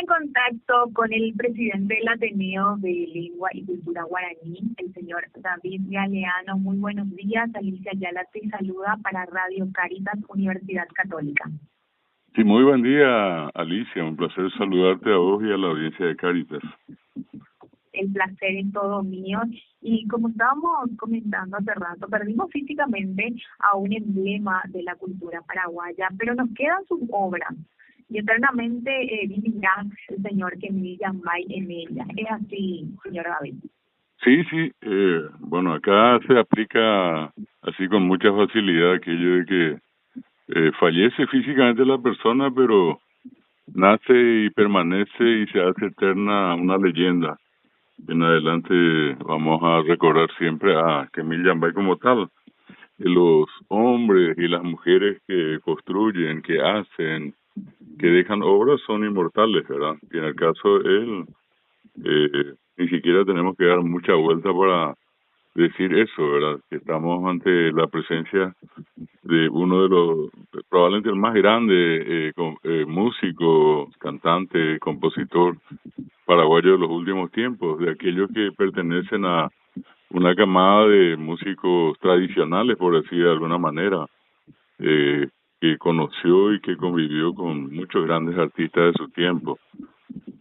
en contacto con el presidente del Ateneo de Lengua y Cultura Guaraní, el señor David Galeano. Muy buenos días. Alicia Ayala te saluda para Radio Cáritas Universidad Católica. Sí, muy buen día, Alicia. Un placer saludarte a vos y a la audiencia de Cáritas. El placer es todo mío. Y como estábamos comentando hace rato, perdimos físicamente a un emblema de la cultura paraguaya, pero nos quedan sus obras. Y eternamente vivirá el señor Kemil Yambay en ella. ¿Es así, señor David? Sí. Bueno, acá se aplica así con mucha facilidad aquello de que fallece físicamente la persona, pero nace y permanece y se hace eterna una leyenda. En adelante vamos a recordar siempre a Kemil Yambay como tal. Los hombres y las mujeres que construyen, que hacen, que dejan obras son inmortales, ¿verdad? Y en el caso de él, ni siquiera tenemos que dar mucha vuelta para decir eso, ¿verdad? Que estamos ante la presencia de uno de los, probablemente el más grande músico, cantante, compositor paraguayo de los últimos tiempos, de aquellos que pertenecen a una camada de músicos tradicionales, por decir de alguna manera, que conoció y que convivió con muchos grandes artistas de su tiempo.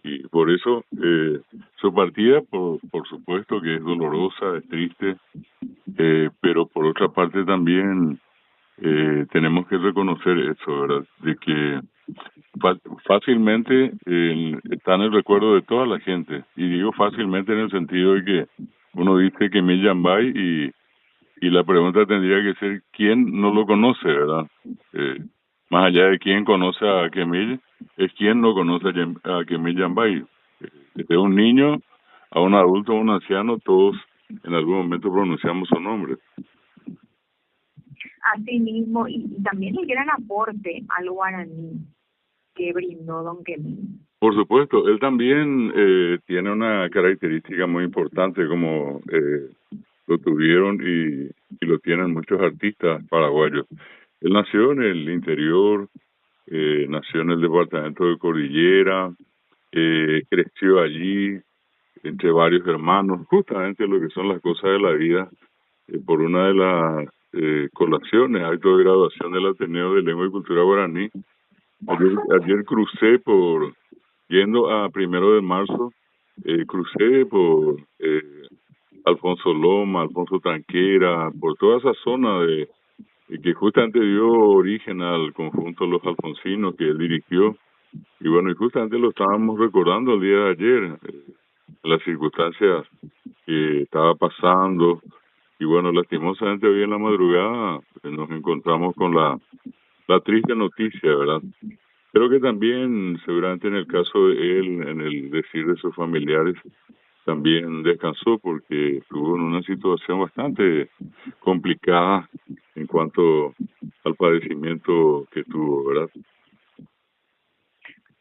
Y por eso su partida, por supuesto que es dolorosa, es triste, pero por otra parte también tenemos que reconocer eso, ¿verdad? De que fácilmente está en el recuerdo de toda la gente. Y digo fácilmente en el sentido de que uno dice que Kemil Yambay y la pregunta tendría que ser quién no lo conoce, ¿verdad? Más allá de quién conoce a Kemil, es quién no conoce a Kemil Yambay. Desde un niño a un adulto, a un anciano, todos en algún momento pronunciamos su nombre. Así mismo, y también el gran aporte al guaraní que brindó don Kemil. Por supuesto, él también tiene una característica muy importante como lo tuvieron y lo tienen muchos artistas paraguayos. Él nació en el interior, nació en el departamento de Cordillera, creció allí entre varios hermanos, justamente lo que son las cosas de la vida, por una de las colaciones, acto de graduación del Ateneo de Lengua y Cultura Guaraní. Ayer crucé yendo a 1 de marzo, crucé por Alfonso Loma, Alfonso Tanquera, por toda esa zona que justamente dio origen al conjunto Los Alfonsinos que él dirigió. Y bueno, y justamente lo estábamos recordando el día de ayer, las circunstancias que estaba pasando. Y bueno, lastimosamente hoy en la madrugada nos encontramos con la triste noticia, ¿verdad? Creo que también, seguramente en el caso de él, en el decir de sus familiares, también descansó porque estuvo en una situación bastante complicada en cuanto al padecimiento que tuvo, ¿verdad?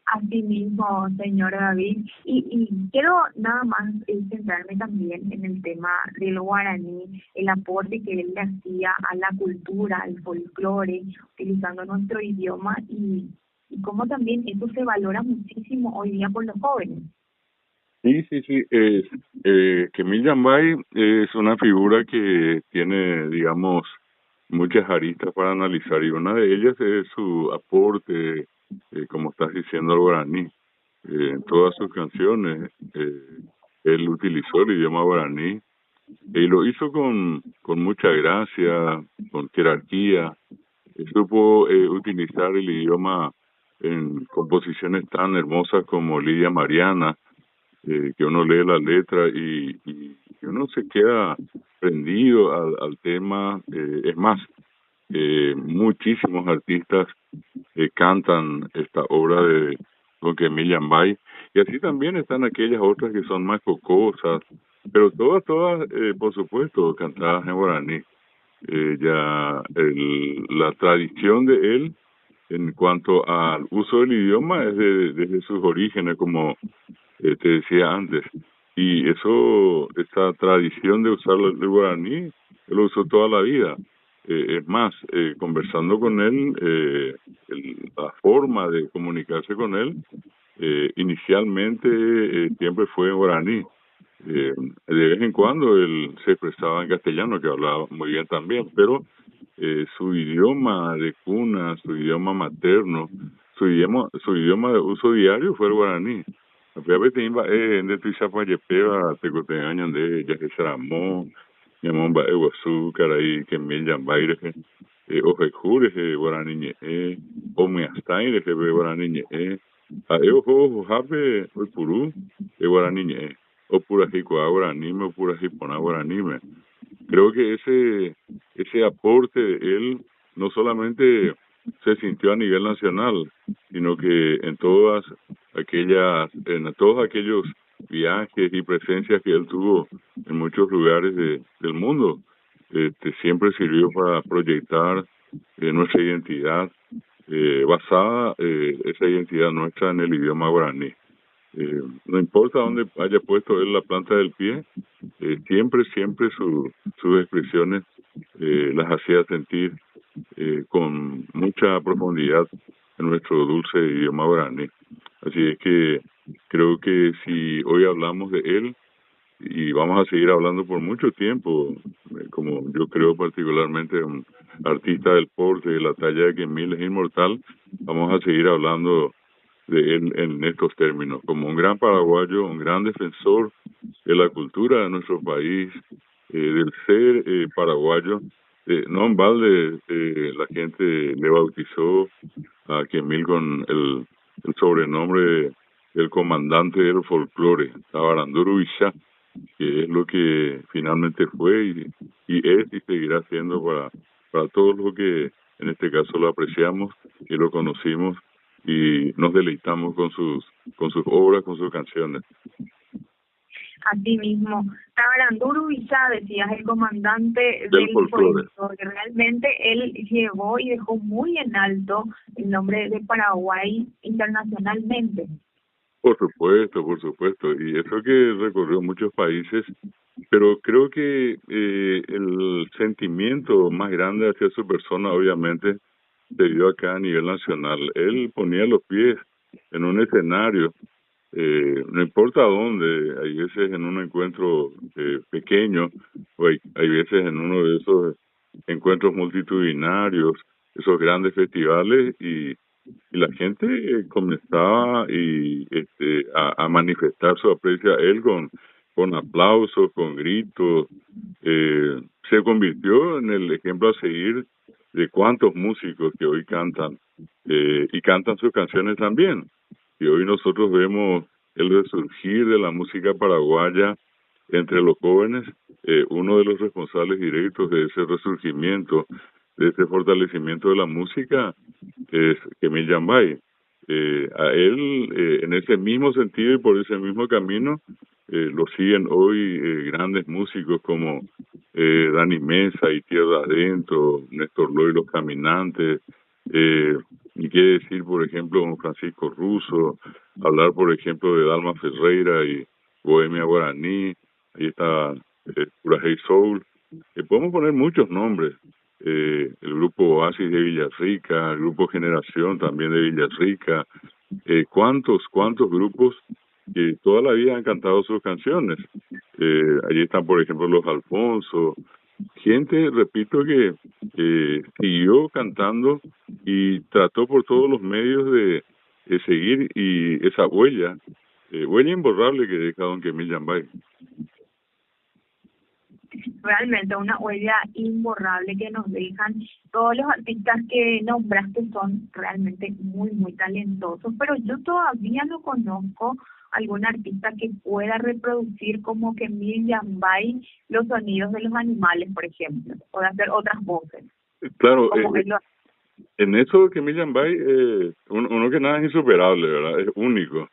Así mismo, señor David. Y quiero nada más centrarme también en el tema del guaraní, el aporte que él le hacía a la cultura, al folclore, utilizando nuestro idioma y cómo también eso se valora muchísimo hoy día por los jóvenes. Sí. Kemil Yambay es una figura que tiene, digamos, muchas aristas para analizar y una de ellas es su aporte, como estás diciendo, al guaraní. En todas sus canciones él utilizó el idioma guaraní y lo hizo con mucha gracia, con jerarquía. Supo utilizar el idioma en composiciones tan hermosas como Lidia Mariana, que uno lee la letra y uno se queda prendido al tema. Es más, muchísimos artistas cantan esta obra de don Kemil Yambay, y así también están aquellas otras que son más jocosas, pero todas, por supuesto, cantadas en guaraní. La tradición de él en cuanto al uso del idioma es desde sus orígenes, como te decía antes, y esa tradición de usar el guaraní, él lo usó toda la vida. Es más, conversando con él, la forma de comunicarse con él Inicialmente siempre fue en guaraní. De vez en cuando él se expresaba en castellano, que hablaba muy bien también, pero su idioma de cuna, su idioma materno, su idioma de uso diario fue el guaraní. A veces iba de tu zapayepeva, te coteañan de ya que seramo, llamamos Eguazú, Caraí, que mil yambaire, ojejures, guaraní, o meastaire, que guaraní, a ojo, jape, o purú, guaraní, o pura jicoa guaranime, o pura jipona guaranime. Creo que ese aporte de él no solamente se sintió a nivel nacional, sino que en todos aquellos viajes y presencias que él tuvo en muchos lugares del mundo, siempre sirvió para proyectar nuestra identidad, basada esa identidad nuestra en el idioma guaraní. No importa dónde haya puesto él la planta del pie, siempre sus expresiones las hacía sentir con mucha profundidad en nuestro dulce idioma guaraní. Así es que creo que si hoy hablamos de él, y vamos a seguir hablando por mucho tiempo, como yo creo particularmente un artista del porte, de la talla de que Mil es inmortal, vamos a seguir hablando de él en estos términos, como un gran paraguayo, un gran defensor de la cultura de nuestro país, del ser paraguayo. No en balde la gente le bautizó a Quemil con el sobrenombre del comandante del folclore, Tabaranduro Villa, que es lo que finalmente fue y es y seguirá siendo para todos los que en este caso lo apreciamos y lo conocimos y nos deleitamos con sus obras, con sus canciones. Así mismo, Tabaranduro Villa, decías, el comandante del folclore. Realmente él llevó y dejó muy en alto el nombre de Paraguay internacionalmente. Por supuesto, y eso que recorrió muchos países, pero creo que el sentimiento más grande hacia su persona obviamente se dio acá a nivel nacional. Él ponía los pies en un escenario, no importa dónde, hay veces en un encuentro pequeño, o hay veces en uno de esos encuentros multitudinarios, esos grandes festivales, y la gente comenzaba a manifestar su aprecio a él con aplausos, con gritos. Se convirtió en el ejemplo a seguir de cuántos músicos que hoy cantan y cantan sus canciones también. Y hoy nosotros vemos el resurgir de la música paraguaya entre los jóvenes. Uno de los responsables directos de ese resurgimiento, de ese fortalecimiento de la música, es Quemil Yambay. A él, en ese mismo sentido y por ese mismo camino, lo siguen hoy grandes músicos como Dani Mesa y Tierra Adentro, Néstor Loy, Los Caminantes, y qué decir, por ejemplo, don Francisco Russo, hablar, por ejemplo, de Dalma Ferreira y Bohemia Guaraní, ahí está Curajay Soul. Podemos poner muchos nombres. El grupo Oasis de Villarrica, el grupo Generación también de Villarrica, cuántos grupos que toda la vida han cantado sus canciones. Allí están, por ejemplo, los Alfonso, gente, repito, que siguió cantando y trató por todos los medios de seguir y esa huella imborrable que deja don Quemil Yambay. Realmente una huella imborrable que nos dejan. Todos los artistas que nombraste son realmente muy talentosos, pero yo todavía no conozco algún artista que pueda reproducir como Quemil Yambay los sonidos de los animales, por ejemplo, o de hacer otras voces. Claro, en eso Quemil Yambay, uno que nada es insuperable, ¿verdad? Es único.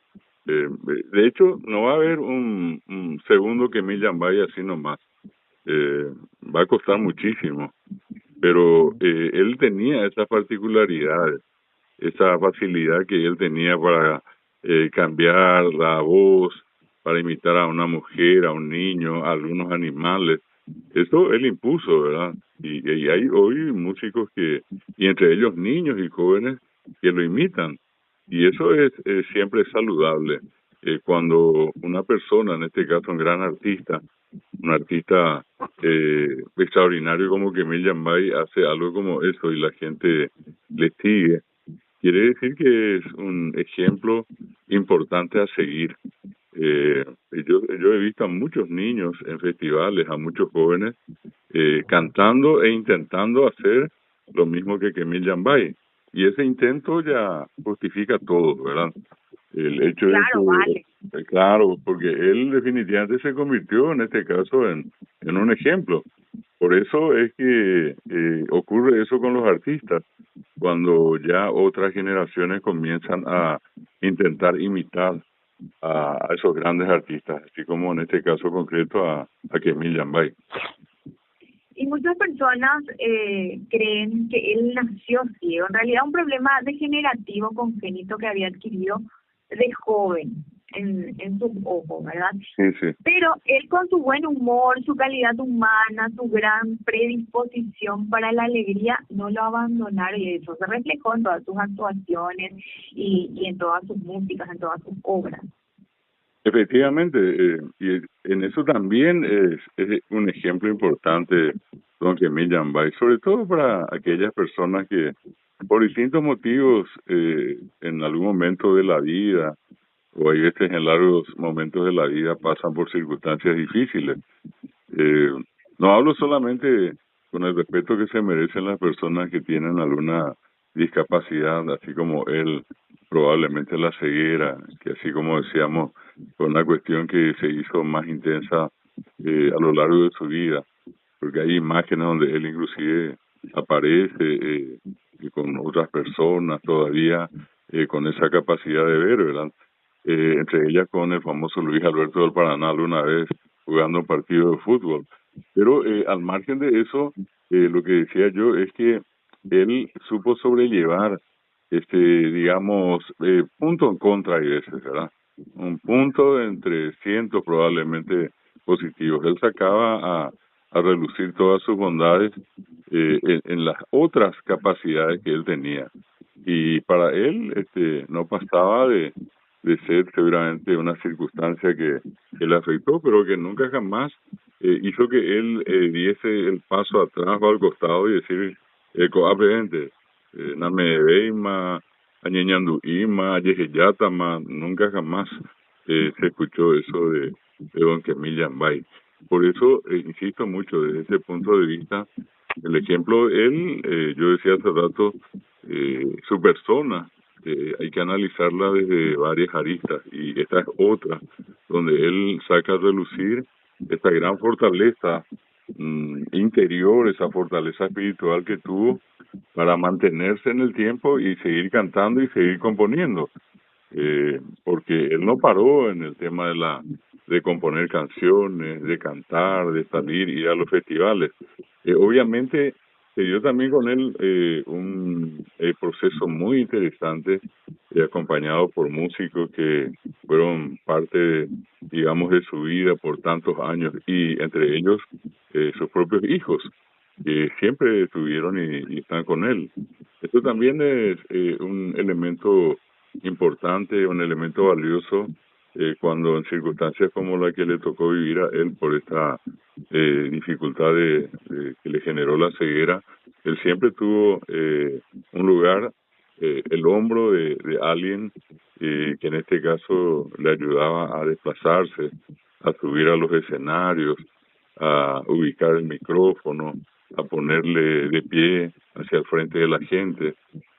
De hecho, no va a haber un segundo Quemil Yambay así nomás. Va a costar muchísimo, pero él tenía esa particularidad, esa facilidad que él tenía para cambiar la voz, para imitar a una mujer, a un niño, a algunos animales. Eso él impuso, ¿verdad? Y hay hoy músicos y entre ellos niños y jóvenes que lo imitan. Y eso es siempre saludable. Cuando una persona, en este caso un gran artista, un artista extraordinario como Kemil Yambay, hace algo como eso y la gente le sigue, quiere decir que es un ejemplo importante a seguir. Eh, yo he visto a muchos niños en festivales, a muchos jóvenes cantando e intentando hacer lo mismo que Kemil Yambay. Y ese intento ya justifica todo, ¿verdad? El hecho de Claro, vale. que, claro, porque él definitivamente se convirtió en este caso en un ejemplo. Por eso es que ocurre eso con los artistas, cuando ya otras generaciones comienzan a intentar imitar a esos grandes artistas, así como en este caso concreto a Kemil Yambay. Y muchas personas creen que él nació ciego. En realidad, un problema degenerativo congénito que había adquirido de joven en sus ojos, ¿verdad? Sí, sí. Pero él con su buen humor, su calidad humana, su gran predisposición para la alegría, no lo abandonaron y eso se reflejó en todas sus actuaciones y en todas sus músicas, en todas sus obras. Efectivamente, y en eso también es un ejemplo importante don Kemil Yambay, sobre todo para aquellas personas que por distintos motivos en algún momento de la vida o hay veces en largos momentos de la vida pasan por circunstancias difíciles. Eh, no hablo solamente con el respeto que se merecen las personas que tienen alguna discapacidad, así como él, probablemente la ceguera, que así como decíamos, fue una cuestión que se hizo más intensa a lo largo de su vida, porque hay imágenes donde él inclusive aparece con otras personas todavía con esa capacidad de ver, ¿verdad? Entre ellas con el famoso Luis Alberto del Paraná una vez jugando un partido de fútbol. Pero al margen de eso, lo que decía yo es que él supo sobrellevar, digamos, punto en contra hay veces, ¿verdad? Un punto entre cientos probablemente positivos. Él sacaba a relucir todas sus bondades en las otras capacidades que él tenía. Y para él no pasaba de ser seguramente una circunstancia que le afectó, pero que nunca jamás hizo que él diese el paso atrás o al costado y decir, coapredente, name beima, añeñandu ima, yejeyatama, nunca jamás se escuchó eso de don Kemil Yambay. Por eso, insisto mucho, desde ese punto de vista, el ejemplo, él, yo decía hace rato, su persona, hay que analizarla desde varias aristas y esta es otra, donde él saca a relucir esta gran fortaleza interior, esa fortaleza espiritual que tuvo para mantenerse en el tiempo y seguir cantando y seguir componiendo. Porque él no paró en el tema de componer canciones, de cantar, de salir, ir a los festivales. Obviamente se dio también con él un proceso muy interesante, acompañado por músicos que fueron parte, digamos, de su vida por tantos años, y entre ellos sus propios hijos, que siempre estuvieron y están con él. Esto también es un elemento importante, un elemento valioso cuando en circunstancias como la que le tocó vivir a él por esta dificultad que le generó la ceguera, él siempre tuvo un lugar, el hombro de alguien que en este caso le ayudaba a desplazarse, a subir a los escenarios, a ubicar el micrófono, a ponerle de pie hacia el frente de la gente.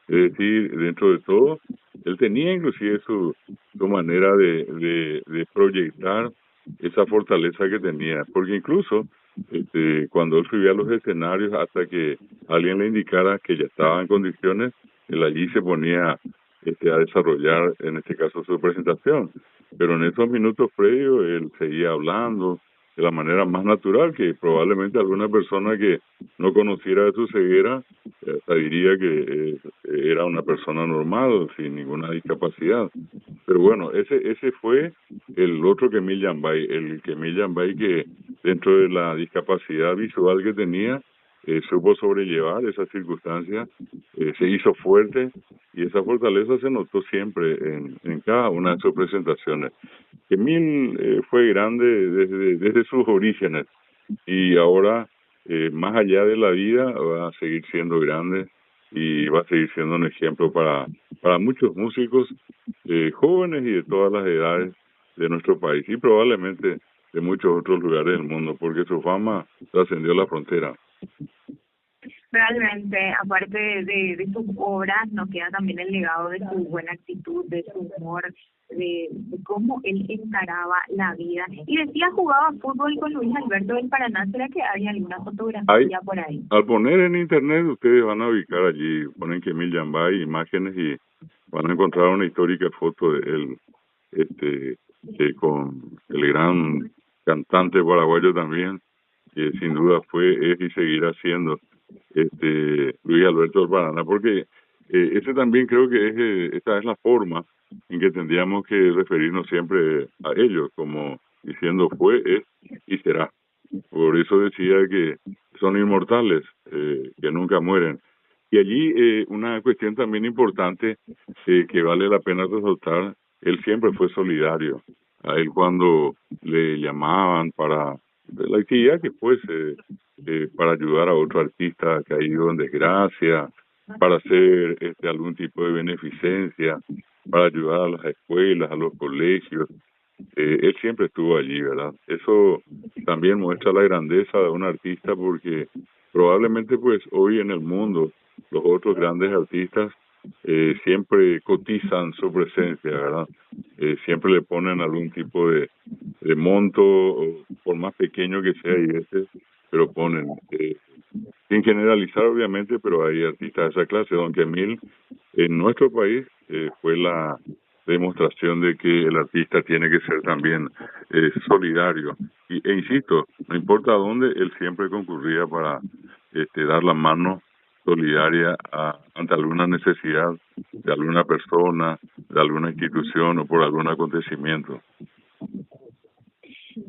Es decir, dentro de todo, él tenía inclusive su manera de proyectar esa fortaleza que tenía, porque incluso cuando él subía a los escenarios hasta que alguien le indicara que ya estaba en condiciones, él allí se ponía a desarrollar, en este caso, su presentación. Pero en esos minutos previos él seguía hablando de la manera más natural, que probablemente alguna persona que no conociera de su ceguera hasta diría que era una persona normal, sin ninguna discapacidad. Pero bueno, ese fue el otro Kemil Yambay, el Kemil Yambay que dentro de la discapacidad visual que tenía, supo sobrellevar esas circunstancias, se hizo fuerte y esa fortaleza se notó siempre en cada una de sus presentaciones. Emil fue grande desde sus orígenes y ahora, más allá de la vida, va a seguir siendo grande y va a seguir siendo un ejemplo para muchos músicos jóvenes y de todas las edades de nuestro país y probablemente de muchos otros lugares del mundo, porque su fama trascendió la frontera. Realmente, aparte de sus obras, nos queda también el legado de su buena actitud, de su humor, de cómo él encaraba la vida. Y decía, jugaba fútbol con Luis Alberto del Paraná. ¿Será que hay alguna fotografía por ahí? Al poner en internet, ustedes van a ubicar allí, ponen que Emil Yambay, imágenes, y van a encontrar una histórica foto de él, con el gran cantante paraguayo también, que sin duda fue, es y seguirá siendo Luis Alberto del Paraná, porque ese también creo que esta es la forma en que tendríamos que referirnos siempre a ellos, como diciendo fue, es y será. Por eso decía que son inmortales, que nunca mueren. Y allí una cuestión también importante que vale la pena resaltar, él siempre fue solidario. A él cuando le llamaban para la actividad que fuese, para ayudar a otro artista caído en desgracia, para hacer algún tipo de beneficencia, para ayudar a las escuelas, a los colegios, él siempre estuvo allí, ¿verdad? Eso también muestra la grandeza de un artista, porque probablemente pues hoy en el mundo los otros grandes artistas siempre cotizan su presencia, ¿verdad? Siempre le ponen algún tipo de monto, por más pequeño que sea, y pero ponen, sin generalizar obviamente, pero hay artistas de esa clase. Don Emil en nuestro país fue la demostración de que el artista tiene que ser también solidario. E insisto, no importa dónde, él siempre concurría para dar la mano solidaria ante alguna necesidad de alguna persona, de alguna institución o por algún acontecimiento.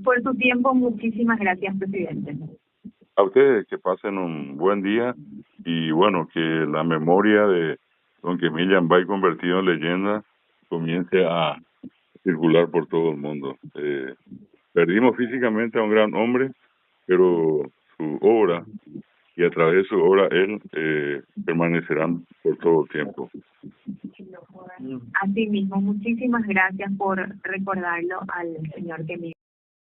Por su tiempo, muchísimas gracias, presidente. A ustedes que pasen un buen día y bueno, que la memoria de don Emil Yambay convertido en leyenda comience a circular por todo el mundo. Perdimos físicamente a un gran hombre, pero su obra y a través de su obra él permanecerán por todo el tiempo. Así mismo, muchísimas gracias por recordarlo al señor Emil.